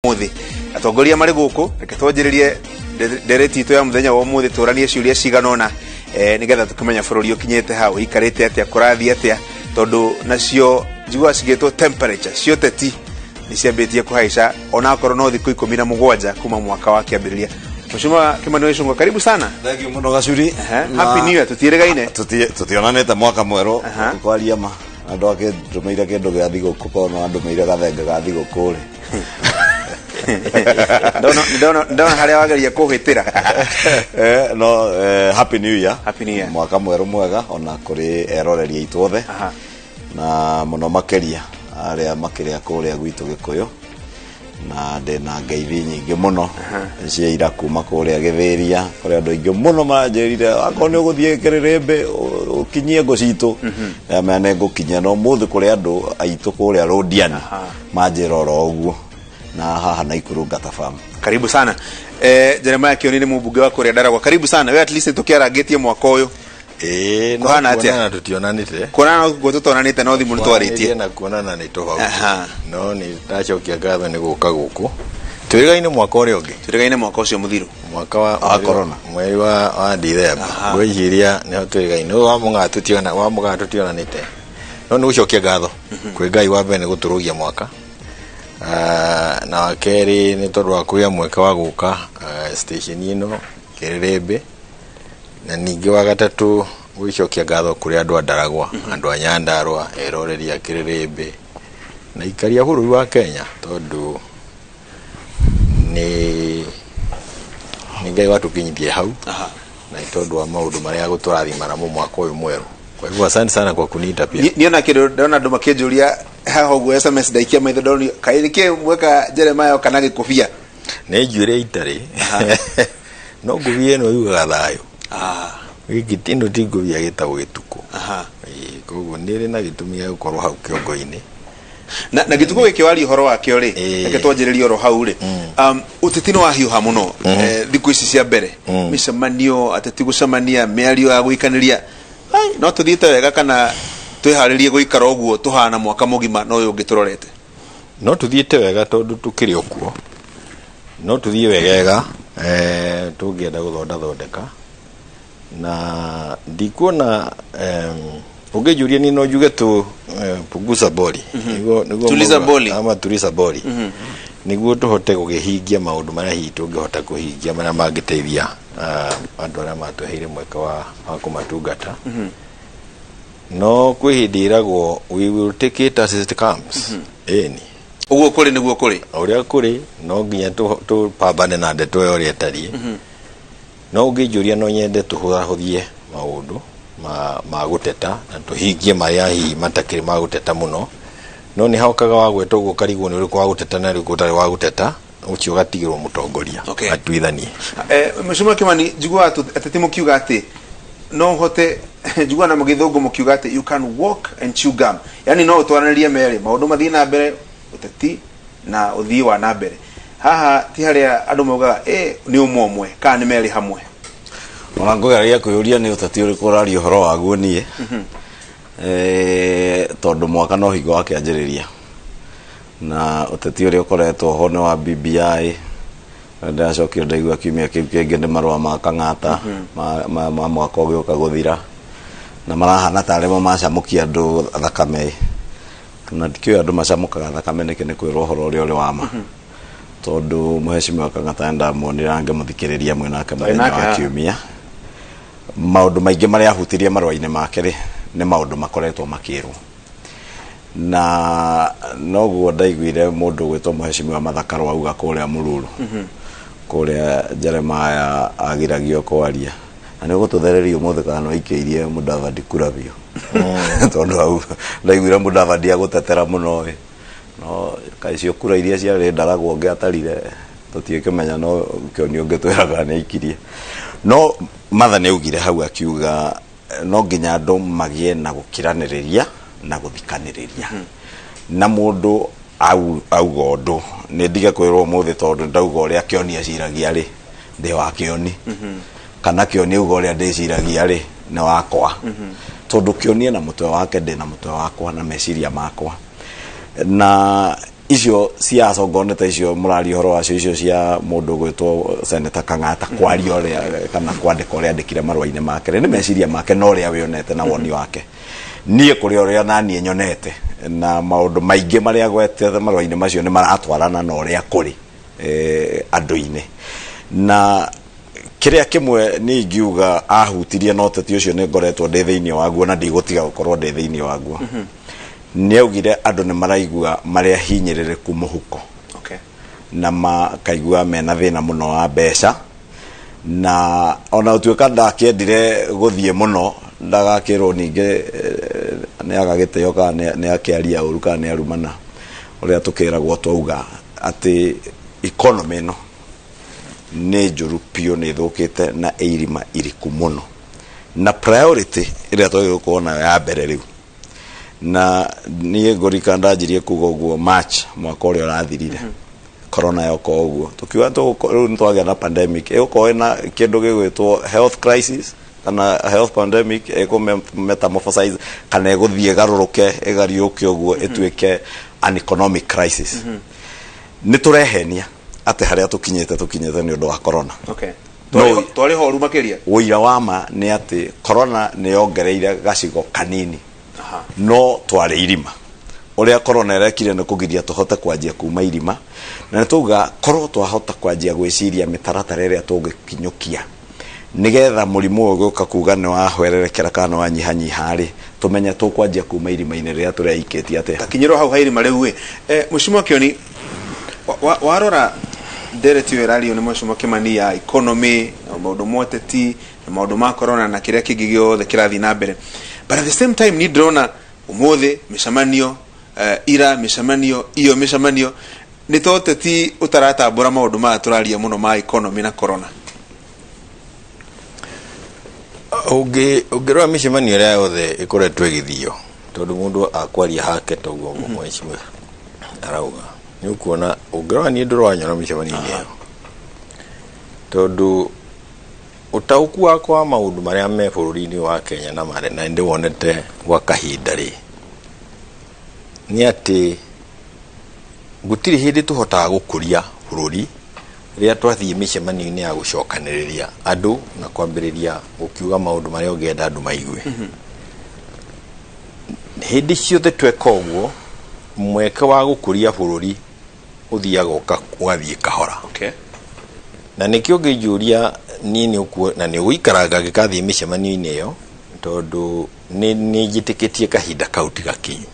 muthi atongoria mari guku reke twonjiririe ndereti itu ya muthenya wa muthi turanie ciuria ciganona nigetha tukimenya bururi ukinyete hau ikarite atia kurathi atia tondu nacio njigua cigitwo temperature cio teti ni ciambitie kuhaica ona korwo no thiku 17 kuma mwaka wa kiambiriria. Mheshimiwa Kimani Wachungwa, karibu sana. Thank you muno Gacuri. Happy New Year. Tutiregaine. Tutionanete mwaka mwero kwaria ma andu ake ndumeire kindu gia thiguku kono andu meire gathenga ga thiguku ri. Ndona haria wageria kuhitira. No Happy New Year. Happy New Year. Mwaka mwero mwega ona kuri eroreria itwothe. Na muno makeria aria makeria kuria gwitu Gikuyu na ndena ngeithi nyingi muno cia ira kuma kuria Githiria kuria andu ingi muno maranjirire akoni uguthie Kirerembe ukinyie ngo citu mene ngukinya no muthi kuria andu aitu kuria Rodiani manjiroro uguo na haha Naikuru Ngata Farm. Karibu sana. Jeremiah Kioni ni mbunge wa kuria Ndaragwa. Karibu sana. We at least tukiaragetie mwaka uyu. No kuonana tutionanite. Kuonana guo tutonanite no thimu ntwaritie. Na kuonana ni tofauti. No ni ndacokia ngatho ni guka guku. Twirigaine mwaka uri ungi. Twirigaine mwaka ucio muthiru. Mwaka wa corona. Mweri wa December. Ngwihiria ni twirigaine. Wa munga tutionanite. No ni gucokia ngatho. Kwi Ngai wa mbere guturugia mwaka. Na wakeri ni tondu wa kuya mweka wa guka station ino Kirerembe. Na ningi wa gatatu wicokia ngatho kuri andu a Ndaragwa, andu a Nyandarua, eroreria Kirerembe na ikaria bururi wa Kenya tondu ni Ngai watukinyithie hau na tondu wa maundu maria guturathimana mu mwaka uyu mweru. Kwa hivyo asante sana kwa kuniita pia. Niona kido ndona andu makijuria haha ugu SMS daikia maitho ndoni kairike mweka Jeremiah kana gikofia ne njure itari no nguvie no yuga thayo gitindo tinguvia gitagwo gituko koguo niri na gitumia gukorwo hau kiongo-ini na gituko gikiwari horo wakio ri reke twanjiririe oro hau ri utetino wa hiuha muno thiku ici cia mbere micemanio ateti gucemania miario ya guikaniria no tuthiite wega kana twiharirie guikara uguo tuhana mwaka mugima no uyu ngiturorete? No tuthiite wega tondu tukiri okuo no tuthie wegega tungienda guthondeka na ndikuona ungejuria ni no juge tu punguza boli tuliza boli ama tuliza boli niguo tuhote gugihingia maundu maria hihi tungihota kuhingia maria mangiteithia andu aria matuheire mweka wa kumatungata no kwihindiragwo we will take it as it comes eni uguo kuri niguo kuri uria kuri no nginya tu pambane na ndeto yo ri etari no ngijuria no nyende tuhuthie maundu ma guteta na tuhingie maria hi matakiri ma guteta muno no ni haukaga wa gweto uguo karigwo ni uri kwa guteta na uri gutari wa guteta ucio gatigirwo mutongoria atuithanie. Mheshimiwa Kimani, njigua ateti mukiuga ati no hote njigua na mugithungu mukiuga ati you can walk and chew gum, yani no utwaranirie mere maundu mathii na mbere uteti na uthii wa na mbere haha ti haria andu maugaga ni umwe kana ni meri hamwe. Ona ngogeria kuyuria ni uteti uri kurari uhoro waguo nie tondu mwaka no higo wakianjiriria na uteti uri ukoretwo ho ni wa BBI ndacokire ndaigua kiumia kiu kingi ni marua ma Kang'ata ma mwaka ugiuka guthira na marahana tarimo macamukia andu thakame na ndikio andu macamukaga thakame niki ni kwirwo uhoro uri wama tondu Mheshimiwa Kang'ata ndamuonira ngemuthikiriria mwenake muthenya wa kiumia maundu maingi maria ahutirie marua-ini make ri ni maundu makoretwo makirwo na noguo ndaiguire mundu gwitwo Mheshimiwa Mathakaro auga kuria Mururu kuria Jeremiah agiragio kwaria na ni gututhererio muthe kana ikiirie Mudavadi kuravio tondu au ndaiguire Mudavadi agutetera muno no kaicio kura iria ciari Ndaragwa ngiatarire tutiikimenya no Kioni ngitwiraga ni ikirie no matha ni ugire hau akiuga no nginya andu magie na gukiraniriria na guthikaniriria na mundu auga undu ni ndige kwirwo muthi tondu ndauga uria Kioni aciragia ri ndi wa Kioni kana Kioni auga uria ndiciragia ri ni wakwa tondu Kioni na mutwe wake ndi na mutwe wakwa na meciria makwa na icio cia songoneta icio murari horo wacio icio cia mundu gwitwo Senator Kang'ata kwaria uria kana kwandika uria andikire marua-ini make ni meciria make no uria wionete na woni wake nie kuri uria nani nyonete na maundu maingi maria gwete marua-ini macio ni maratwarana na uria kuri andu-ini na kiria kimwe ni ngiuga ahutirie no teti ucio ni ngoretwo ndi thiini waguo na ndigutiga gukorwo ndi thiini waguo ni augire andu ni maraigua maria hinyirireku muhuko na makaigua mena thina muno wa mbeca na ona utuika ndakiendire guthie muno ndagakirwo ninge ni agagiteo kana ni akiaria uru kana ni arumana uria tukiragwo twauga ati economy no ni njuru pio ni thukite na irima iriku muno na priority iria twagirwo kuona ya mbere riu na niye ngorika ndanjirie kuga uguo March mwaka uria urathirire corona yoko uguo tukiwa riu nitwagia na pandemic eko na kindu gigwitwo health crisis kana health pandemic eko metamorphosize kana guthie garuruke egariuke uguo etuike an economic crisis ni turehenia ate haria tukinyete ni undu wa corona twari horu makiria uira wama ni ati corona ni yongereire gacigo kanini no twari irima uria corona irekire ni kugiria tuhote kwanjia kuma irima na tuga korwo twahota kwanjia gwiciria mitaratara iria tungikinyukia nigetha murimu uguka kuga ni wahwererekera kana wanyihanyiha ri tumenye tukwanjia kuma irima-ini riria tureikitie ate takinyiro hau hairima riu Mheshimiwa Kioni warora ndereti irari ni Mheshimiwa Kimani ya economy na maundu moteti na maundu ma corona na kiria kingi giothe kirathi na mbere but at the same time ni drona umuthi mishamanio ira mishamanio iyo mishamanio ni toteti utaratambura maundu ma turaria muno ma economy na corona ungirwa mishamanio ria yothe ikoretwo igithio tondu mundu akwaria hake toguo Mheshimiwa arauga ni ukuona ungirwa ni ndurwanyora mishamanio iyo tondu utauku wakwa maundu maria me bururi-ini wa Kenya na mare na ndi wonete gwa kahinda ri ni ati gutiri hindi tuhotaga gukuria bururi ria twathie mishemanio-ini ya gucokaniriria andu na kwambiriria gukiuga maundu maria ungenda andu maigue hindi ciothe tweka uguo mweke wa gukuria bururi uthiaga ugathie kahora na nikio ngijuria nini ukuo na ni uikaranga gikathie mishemanio-ini iyo tondu ni njitikitie kahinda kauti gakinyi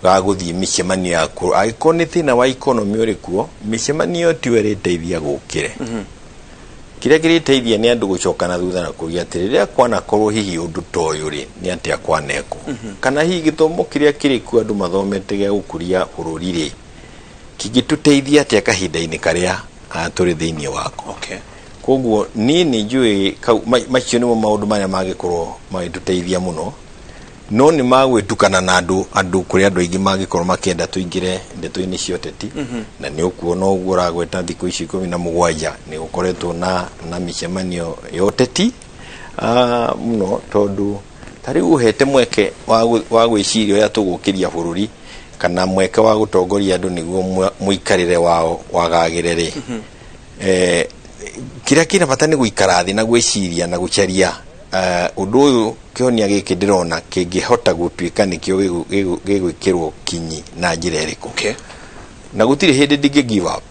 ga guthie mishemanio yaku aikoni thina wa economy uri kuo mishemanio ti were teithia gukire kiria kiriteithia ni andu gucokana thutha na kuria atiriria kwana korwo hihi undu toyo ri ni atia kwaneko kana hihi githomo kiria kiri ku andu mathomete ge gukuria bururi ri kigituteithia atia kahinda-ini karia turi thiini wako koguo ni njui macio nimo maundu maria magikorwo magituteithia muno no ni magwitukana na andu kuri andu aingi magikorwo makienda tuingire ndeto-ini cia uteti na ni ukuona uguo uragweta thiku ici 17 ni gukoretwo na mishemanio ya uteti muno tondu tariu uhete mweke wa gwiciria ya tugukiria bururi kana mweke wa gutongoria andu niguo muikarire wao wagagire ri kiria kina bata ni guikara thi na gwiciria na gucaria undu uyu kionia giki ndirona kingihota gutuika nikio gigwikirwo kinyi na njira iriku na gutiri hindi ndingi give up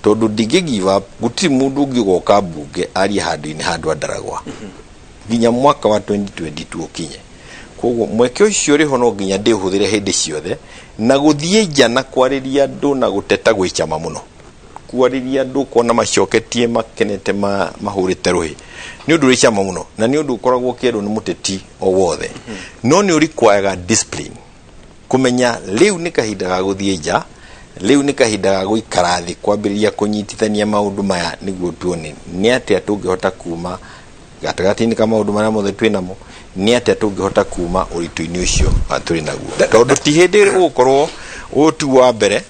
tondu ndingi give up gutiri mundu ungigoka bunge ari handu-ini handu andaragwa nginya mwaka wa 2022 ukinye koguo mweke ucio riho no nginya ndihuthire hindi ciothe na guthie nja na kwariria andu na guteta gwichama muno kwariria andu kuona macoketie makenete mahurite ruhi ni undu ricama muno na ni undu ukoragwo kirwo ni muteti o wothe no ni require discipline kumenya riu ni kahinda ga guthie nja riu ni kahinda ga guikara thi kwambiriria kunyitithania maundu maya niguo tuone ni atia tungihota kuma gatagati-ini ka maundu maria mothe twinamo ni atia tungihota kuma uritu-ini ucio turi naguo tondu ti hindi ugukorwo utu wa mbere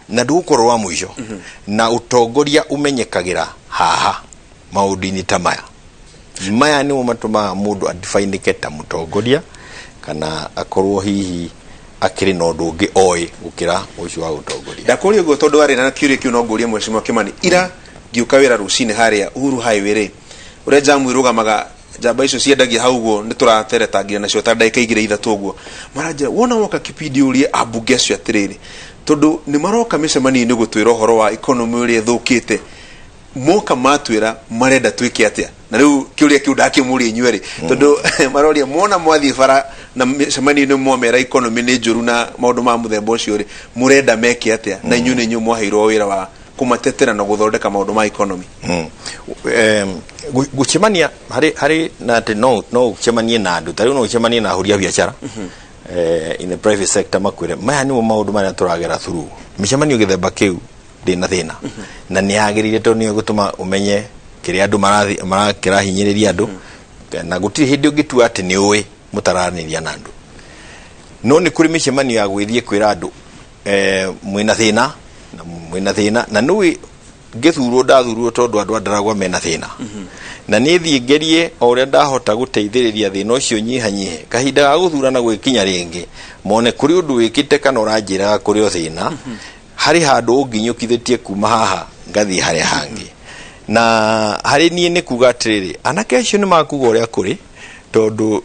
na ndugukorwo wa mwisho na utongoria umenyekagira haha maundu-ini ta maya ni mo matuma mundu adifainike ta mutongoria kana akorwo hihi akiri no ndungi oi gukira ucio wa utongoria ndakuri ugo tondu ari na kiuri kiu no ngurie mheshimiwa Kimani ira ngiuka wira rucini haria Uhuru Highway uria jamu irugamaga jamba icio ciendagia haugo ni turateretangira nacio ta ndagika igire ithatu uguo maranja wona woka kipindi urie abunge acio atiriri tondu ni maroka micemani ni gutwira uhoro wa economy uria thukite moka matwira marenda twike atia na riu kiuria kiu ndakimuria inyueri tondu maroria mona mwathi bara na micemani ni mwomera economy ni njuru na maundu ma muthemba ucio ri murenda meke atia na inyu ni nyu mwaheirwo wira wa kumatetera na guthondeka maundu ma economy gucemania hari na no gucemanie na andu tari no gucemanie na huria biashara in the private sector makwire maya ni maundu maria turagera through micemanio githemba kiu ndina thina na ni agirire to ni gutuma umenye kiri andu marakira hinyiriria andu na gutiri hindi ungitua ati ni uwi mutaraniria na andu no ni kuri micemanio ya gwithie kwira andu mwina thina na nui ngithurwo ndathurwo tondu andu andaragwa mena thina na ni thie ngerie oria ndahota guteithiriria thina ucio nyihanyihe kahinda ga guthurana gwikinya ringi mone kuri undu wikite kana uranjira kuri o thina hari handu unginyukithitie kuma haha ngathi hari hangi na hari nie ni kuga atiriri anake acio ni makuga uria kuri tondu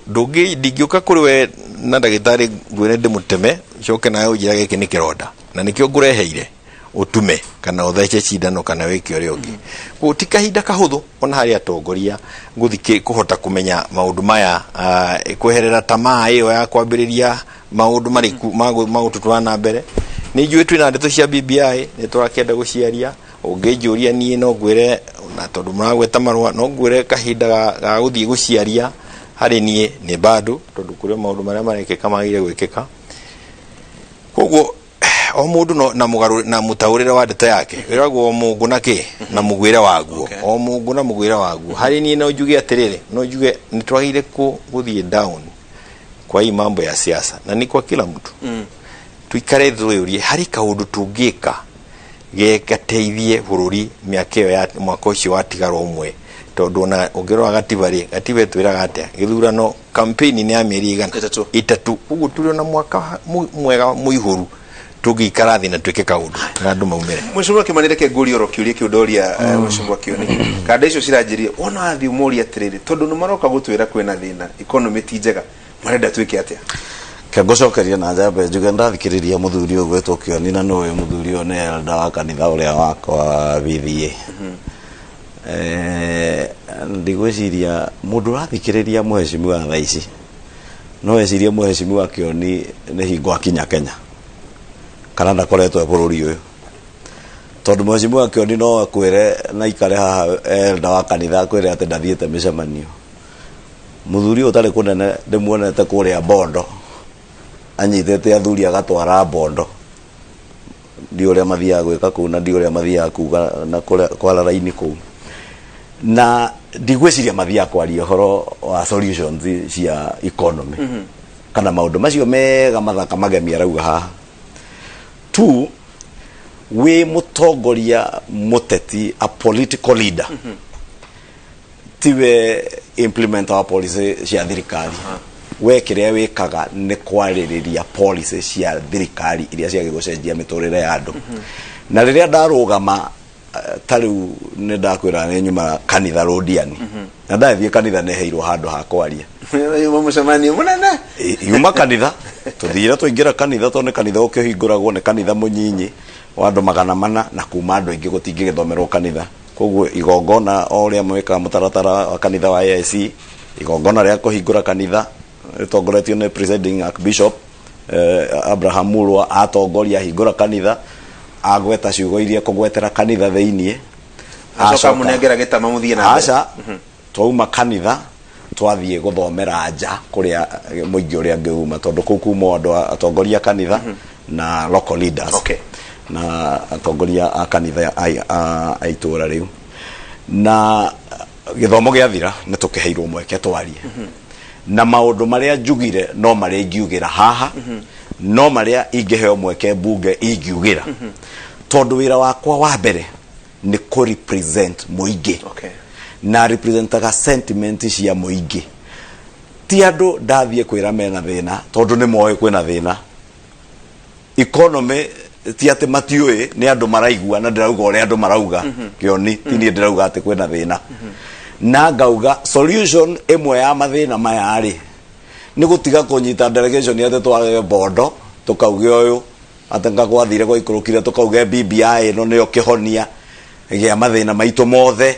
ndingiuka kuri we na ndagitari ngwire ndimuteme coke nayo ujira giki ni kironda na nikio ngureheire utume kana uthece cindano kana wiki uri ungi gutikahinda kahuthu ona hari atongoria nguthike kuhota kumenya maundu maya kweherera tamaa iyo ya kwambiriria maundu mariku magututwana mbere ni njui twina ndeto cia BBI ni turakenda guciaria ungijuria nie no ngwire na tondu muragweta marua no ngwire kahinda ga guthie guciaria hari nie ni bado tondu kuri maundu maria marekeka magire gwikika koguo o mundu no na mugaru na mutaurire wa ndeto yake wiragwo mungu naki na mugwire waguo o mungu na mugwire waguo hari nie no njuge atiriri no njuge ni twagire guthie down kwa hii mambo ya siasa na ni kwa kila mtu tuikare thuurie hari kaundu tungika gegateithie bururi miaka ya mwaka ucio watigaro umwe tondu na ungirwa gatiba twiraga atia githurano campaign ni ya mieri igana itatu ugu turi na mwaka mwega muihuru tugikara thina twike kaundu andu maumire mheshimiwa Kimani reke nguri oro kiuria kiudoria mheshimiwa Kioni kada icio ciranjirie wona athi umuri atiriri tondu ni maroka gutwira kwina thina economy ti njega marenda twike atia kagocokeria na njamba njuge ndathikiriria muthuri uyu gwetwo Kioni na no uyu muthuri one elda wa kanitha uria wakwa BBA ndigwiciria mundu rathikiriria mheshimiwa thaa ici no ecirie mheshimiwa Kioni ni hingo akinya Kenya kana ndakoretwo bururi uyu tondu mheshimiwa Kioni no akwire na ikare haha elda wa kanitha akwire ati ndathiete micemanio muthuri utari kunene ndimuonete kuria Bondo anyitete athuri agatwara Bondo ndi uria mathia gwika ku na ndi uria mathia kuga na kwala raini ku na ndigwiciria mathia kwaria horo wa solutions cia economy kana maundu macio mega mathaka magemia rauga haha tu we mutongoria muteti a political leader tiwe implement our policy cia thirikari we kiria wikaga ni kwaririria policy cia thirikari iria cia gucenjia miturire ya andu na riria ndarugama tariu ni ndakwira ni nyuma kanitha rodiani na ndathie kanitha ne heirwo handu ha kwaria yuma mucemanio munene yuma kanitha tuthira tuingira kanitha to ne kanitha ukihinguragwo ne kanitha munyinyi wa andu 400 na kuma andu ingi gutingigithomerwo kanitha koguo igongona oria mweka mutaratara wa kanitha wa AIC igongona ria kuhingura kanitha itongoretio ne presiding archbishop Abraham Mulwa atongoria hingura kanitha agweta ciugo iria kugwetera kanitha theinie acoka munengera gitama muthie na aca twauma kanitha twathie guthomera nja kuria muingi uria ngeuma tondu kuma andu atongoria kanitha na local leaders na atongoria a kanitha a itura riu na githomo giathira ni tukiheirwo mweke twarie na maundu maria njugire no maria ngiugira haha no maria ingeheo mweke bunge ingiugira tondu wira wakwa wa mbere ni ko represent muingi na representaga sentiment cia muingi ti andu ndathie kwira mena thina tondu ni moe kwina thina economy ti ati matiuĩ nĩ andũ maraigua na ndirauga ũrĩa andũ marauga Kĩoni ti niĩ ndirauga atĩ kwĩna thĩna na ngauga solution ĩmwe ya mathĩna maya rĩ nĩ gũtiga kũnyita delegation atĩ twage bondo tukauge ũyũ atenga gwathire gwa ikurukire tukauge BBI ĩno nĩyo kĩhonia gĩa mathĩna maitũ mothe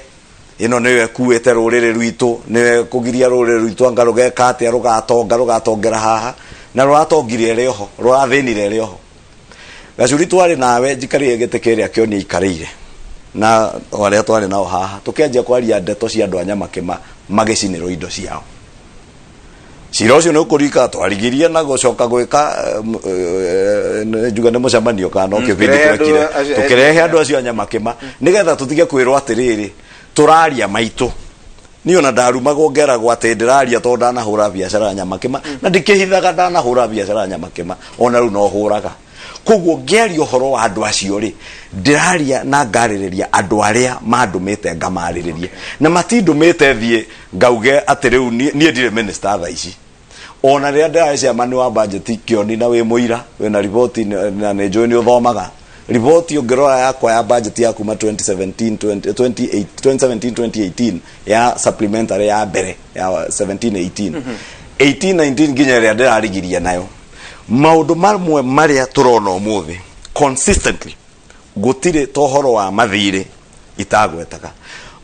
ĩno nĩyo ekuĩte rũrĩrĩ rwitũ nĩyo kũgiria rũrĩrĩ rwitũ anga rũgeka atĩa rũgatongera haha na rũratongire rĩ oho rũrathĩnire rĩ oho Gacuri twarĩ nawe njikarire gĩtĩ kĩrĩa Kĩoni ikarĩire na arĩa twarĩ nao haha tũkĩanjia kwaria ndeto cia andũ a Nyamakema magĩcinĩrwo indo ciao cira ũcio nĩ ũkũrika twarigirie na gũcoka gwĩka njuga nĩ mũcemanio kana kĩbindi twekire tũkĩrehe andũ acio a Nyamakema nĩgetha tũtige kwĩrwo atĩrĩrĩ tũraria maitũ niĩ ona ndarumagwo ngeragwo atĩ ndĩraria tondũ ndanahũra biacara ya Nyamakema na ndikĩhithaga ndanahũra biacara ya Nyamakema ona rĩu no hũraga koguo ngĩaria ũhoro wa andũ acio rĩ ndĩraria na ngarĩrĩria andũ arĩa mandũmĩte ngamarĩrĩrie na matindũmĩte thiĩ ngauge atĩ rĩu niĩ ndirĩ minister tha ici ona rĩrĩa ndĩracemania wa budget Kĩoni na wĩ mũira wĩna riboti na nĩ njũĩ nĩ ũthomaga riboti ũngĩrora yakwa ya budget ya kuma 2017-2018 ya supplementary ya mbere ya 17-18 18-19 nginya rĩrĩa ndĩrarigiria nayo maũndũ mamwe marĩa tũrona ũmũthĩ consistently gũtirĩ tohoro wa mathirĩ itagwetaga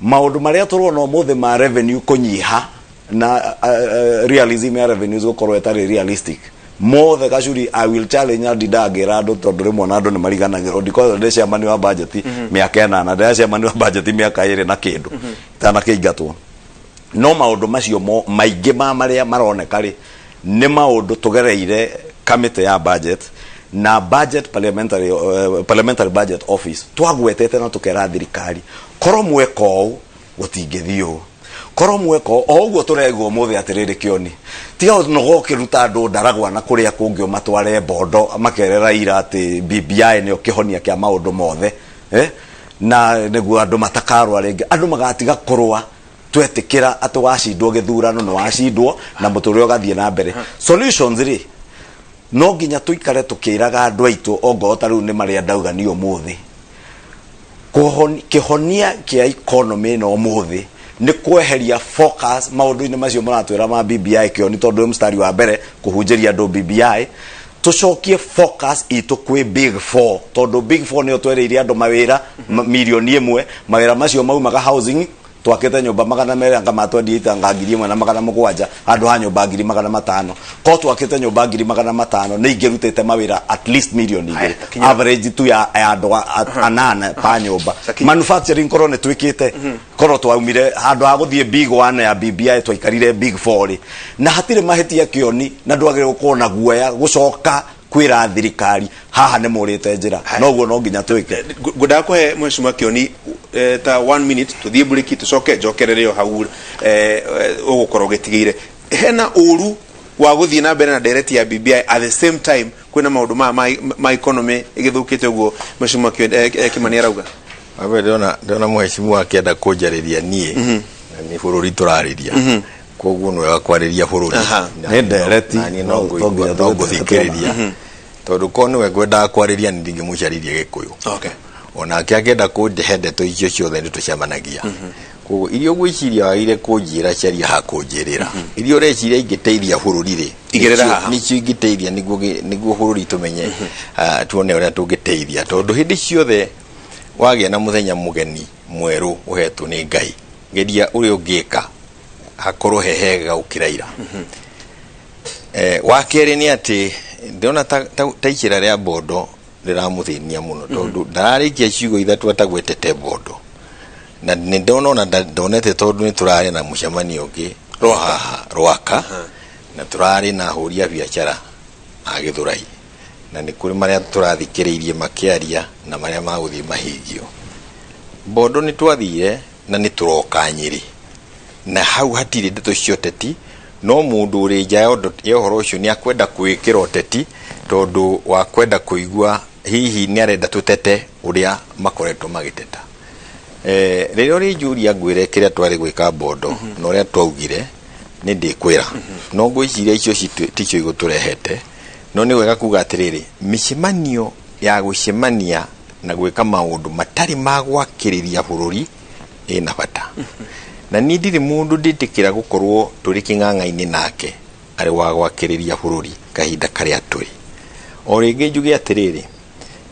maũndũ marĩa tũrona ũmũthĩ ma revenue kũnyiha na realism ya revenues gũkorwo etarĩ realistic mothe Gacuri I will challenge ndidagĩra andũ tondũ rĩmwe na andũ nĩ mariganagĩrwo ndikoretwo ndĩcemania wa budget mĩaka 8 ndĩcemania wa budget mĩaka 2 na kĩndũ itanakĩingatwo no maũndũ macio maingĩ marĩa maroneka rĩ nĩ maũndũ tũgereire committee ya budget na budget parliamentary budget office twagwetete na tukera thirikari korwo mweka ũũ gũtingĩthiĩ korwo mweka o ũguo tũregwo mũthĩ atĩrĩrĩ Kĩoni tiga nogo kĩruta andũ ndaragwa na kũrĩa kũngĩ matware bondo makerera ira atĩ BBI nĩyo kĩhonia kĩa maũndũ mothe na nĩguo andũ matakarwa rĩngĩ andũ magatiga kũrũa twetĩkĩra atĩ wacindwo gĩthurano nĩ wacindwo na mũtũrĩre ũgathiĩ na mbere solutions rĩ no nginya tuikare tukĩraga andũ aitũ ongota rĩu nĩ marĩa ndauga nĩ ũmũthĩ kĩhonia kĩa economy no ũmũthĩ nĩ kweheria focus maũndũ-inĩ macio maratwĩra ma BBI Kĩoni tondũ mstari wa mbere kũhunjĩria andũ BBI tucokie focus itũ kwĩ big four tondũ big four nĩyo twereire andũ mawĩra milioni 1 mawĩra macio maumaga housing twakĩte nyũmba 200 anga matwendia itanga 1,700 andũ ha nyũmba 500 ko twakĩte nyũmba 500 nĩ ingĩrutĩte mawĩra at least million igĩrĩ average tu ya andũ 8 pa nyũmba manufacturing korwo nĩ twĩkĩte korwo twaumire handũ ha gũthiĩ big one ya BBI twaikarire big four na hatirĩ mahĩtia Kĩoni na ndwagĩrĩirwo gũkorwo na guoya gũcoka kwĩra thirikari haha nĩ mũrĩte njĩra noguo no nginya twĩke ngũndakũhe Mheshimiwa Kĩoni ta 1 minute tuthiĩ break tucoke njokerere hau ũgũkorwo gĩtigĩire hena ũru wa gũthiĩ na mbere na direct ya BBI at the same time kwĩna maũndũ ma economy ĩgĩthũkĩte ũguo Mheshimiwa Kĩmani arauga abe ndona Mheshimiwa akĩenda kũnjarĩria niĩ nĩ bũrũri tũrarĩria koguo nĩ wega kwarĩria bũrũri nĩ ndereti no ngũthikĩrĩria tondũ ko nĩwe ngwendaga kwarĩria nĩ ndingĩmũcarĩria Gĩkũyũ onake akĩenda kũndehe ndeto icio ciothe nĩ tũcemanagia koguo irio gwĩciria wagire kũnjĩra caria ha kũnjĩrĩra irio ũreciria ingĩteithia bũrũri rĩ nĩcio ingĩteithia nĩguo bũrũri tũmenye tuone ũrĩa tũngĩteithia tondũ hĩndĩ ciothe wagĩa na mũthenya mũgeni mwerũ ũhetwo nĩ Ngai geria ũrĩa ũngĩka hakorwo hehega gũkĩra ira wa kerĩ nĩ atĩ ndĩrona ta icera rĩa bondo rĩramũthĩnia mũno tondũ ndararĩkia ciugo ithatũ atagwetete bondo na nĩ ndona ona ndonete tondũ nĩ tũrarĩ na mũcemanio ũngĩ Rwaka na tũrarĩ na ahũri a biacara a Gĩthũrai na nĩ kũrĩ marĩa tũrathikĩrĩirie makĩaria na marĩa magũthiĩ mahingio bondo nĩ twathire na nĩ tũroka Nyĩrĩ na hau hatirĩ ndeto cia ũteti no mũndũ ũrĩ nja ya ũhoro ũcio nĩ akwenda kwĩkĩra ũteti tondũ wa kwenda kũigua hihi nĩ arenda tũtete ũrĩa makoretwo magĩteta rĩrĩa ũrĩ njũria ngwĩre kĩrĩa twarĩ gwĩka bondo na ũrĩa twaugire nĩ ndĩkwĩra no ngwĩciria icio ticio igũtũrehete no ni wega kuga atiriri micemanio ya gucemania na gwika maundu matari magwakiriria bururi ina bata na ni ndiri mundu nditikira gukorwo turi king'ang'a-ini nake ari wa gwakiriria bururi kahinda karia turi o ringi njuge atiriri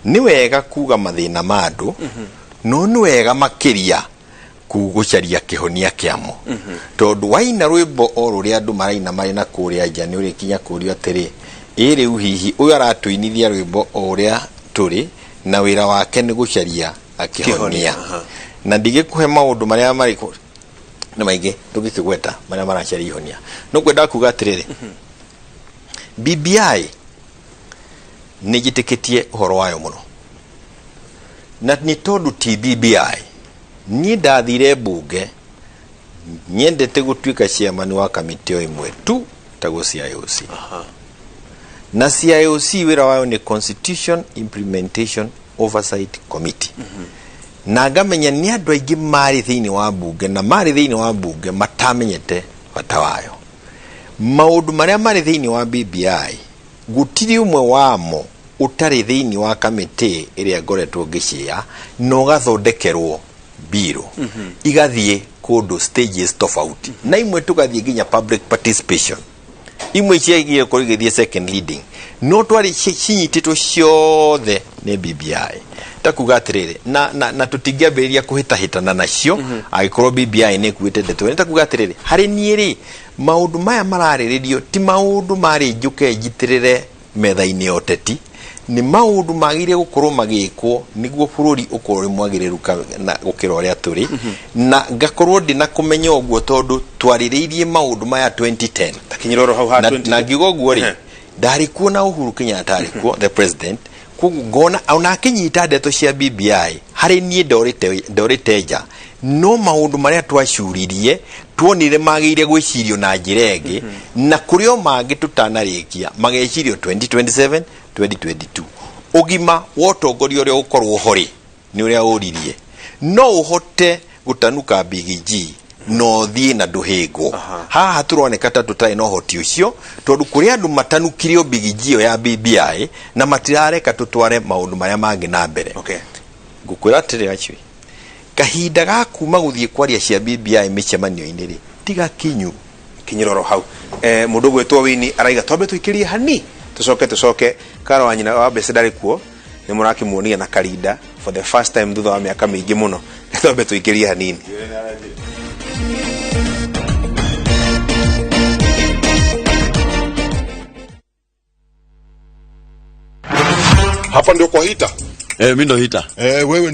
ni wega kuga mathina mandu no ni wega makiria kugucaria kihonia kiamo tondu waina rwimbo o ruria andu maraina mari na kuria nja ni uri kinya kurio atiri iri uhihi uyu aratuinithia rwimbo o uria turi na wira wake ni gucaria akihonia na ndigikuhe maundu maria mariko na maingi tugikigweta maria maracaria ihonia no kwenda kuga atiriri BBI ni gitikitie uhoro wayo muno na ni tondu ti BBI ni ndathire bunge nyendete gutuika chairman wa kamiti o imwe tu tago CIOC na CIOC wira wayo ni Constitution Implementation Oversight Committee na ngamenya ni andu aingi mari thiini wa bunge na mari thiini wa bunge matamenyete bata wayo maundu maria mari thiini wa BBI gutiri umwe wamo utari thiini wa kamiti iria ngoretwo ngicia no gathondekerwo biro igathie kundu stages tofauti na imwe tugathie nginya public participation imwe ciagiye kurigithie second leading no twari cinyititwo ciothe ni BBI takuga atiriri na tutingiambiriria kuhitahitana nacio agikorwo BBI ni kuite ndeto ni takuga atiriri hari niiri maundu maya marariririo ti maundu mari njuke njitirire metha-ini oteti ni maundu magire gukorwo magikwo niguo bururi ukorwo mwagiriru na gukira uria turi na ngakorwo ndina kumenya uguo tondu twaririirie maundu maya 2010 takinyiroro hau ha 20 na ngigo guo ri ndari kuona Uhuru Kenyatta ari kuo the president kugona ona kinyita ndeto cia BBI hari nie ndorite nja no maundu maria twacuririe tuonire magire gwicirio na njirenge na kurio mangi tutanarikia magecirio 2027 2022 ugima wotongoria uria ukorwo hori ni uria uririe no uhote gutanuka BGG no thie na nduhigwo haha turoneka ta tutai no hoti ucio tondu kuri andu matanukirio BGG ya BBI na matirareka tutware maundu maria mangi na mbere ngukwira atiri achui kahinda ga kuma guthie kwaria cia BBI micemanio-ini ri tiga kinyu kinyiroro hau mundu gwetwo Wini araiga twambe tuikirie hani tucoke karo wanyina wa Besedari kuo ni murakimuonia na Karinda for the first time thutha wa miaka mingi muno twambe tuikirie hanini hapa ndio kwa hita mimi ndo hita wewe